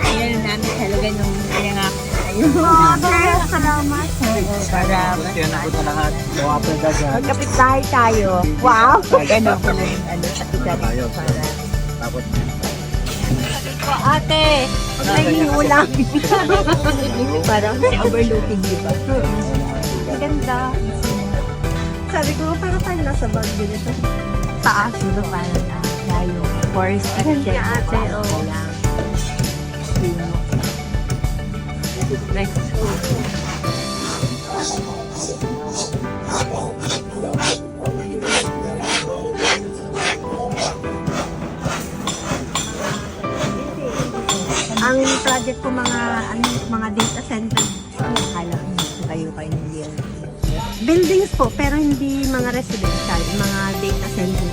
Ayan namin talaga nung pinangako tayo. Salamat. Para Yan na po lahat. So after that, magkapit bahay tayo. Wow! Ganun ko na yung sa kita tayo. para Tapos, ate, naging ulang. Parang si overlooking, di ba? Ang ganda. Sabi ko, parang tayo nasa bag dito. Taas. Diba parang tayo forest Ganda ate, oh. Next. Ang project ko mga data center. Akala ko kayo hindi yan. Buildings po, pero hindi mga residential, mga data center,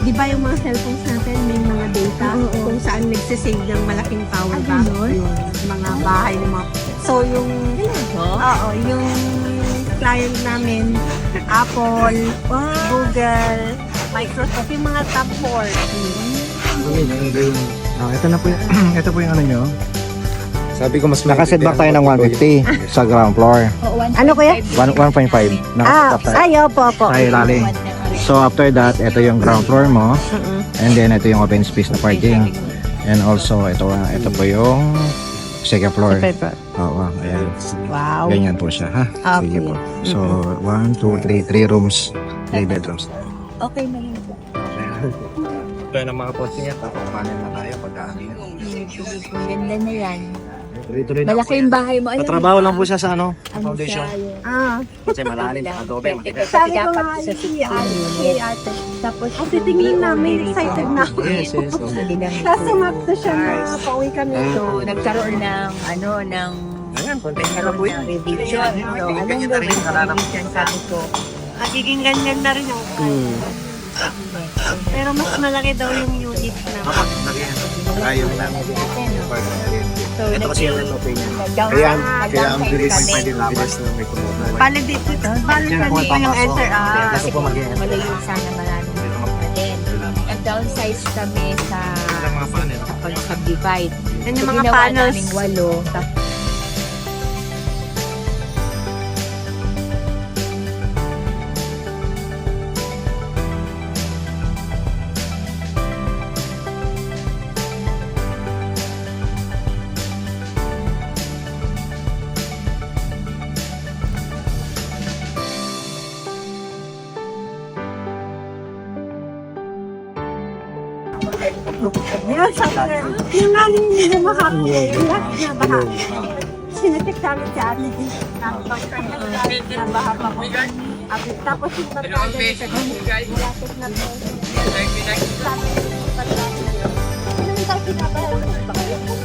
di ba yung mga cellphones natin, may mga data kung saan nagsisave ng malaking power bank, yung mga bahay ng mga, so yung, yung client namin, Apple, Google, Microsoft, yung mga top 4. ito na po yung, ito po yung ano nyo. Sabi ko mas Nakaset back tayo ng 150 sa ground floor. Ano kuya? 1.5. Nakaset tayo Ayaw po. sa ilalim. So after that, ito yung ground floor mo. And then ito yung open space na parking. And also ito po yung second floor. Oo, ayan. Wow. Ganyan po siya, ha? Sige po. So 1, 2, 3 rooms. 3 bedrooms. Okay na yun. Ito yung mga poste niya. Tapos panel na tayo pagkakali. Ganda na yan. Tuloy-tuloy na po Malaki yan. yung bahay mo. Patrabaho lang po siya sa foundation. Ah, Kasi malalim, adobe, matigas. sabi ko dapat nga sa si ate. Tapos Kasi tingin namin, excited na ako. Yes. Hindi lang. Kaso mapto siya na pauwi kami. So, nagkaroon ng Ayan, konti na lang po yan. revision. So, anong revision? Sabi ko, Magiging ganyan na rin yung pero mas malaki daw yung unit na. Ayaw na. so, Ito kasi yung ito niya. Kaya Kaya ang bilis na may kumuha. Bali dito. Bali Yan po, dito yung tama po. enter. Kasi po mag-iyan. malayo sana maraming din. Nag-downsize kami sa mga panel. pag-subdivide. Yan yung mga Ginawa panels. naming 8. Tapos, Yun, sabi na, yung naling nila makakakulat na baha. Sinacheck namin si ate. Na baha pa ko. Tapos yung pagkagad sa malapit na po. Sabi yung pagkagad. Ano yung kasi nabayaran?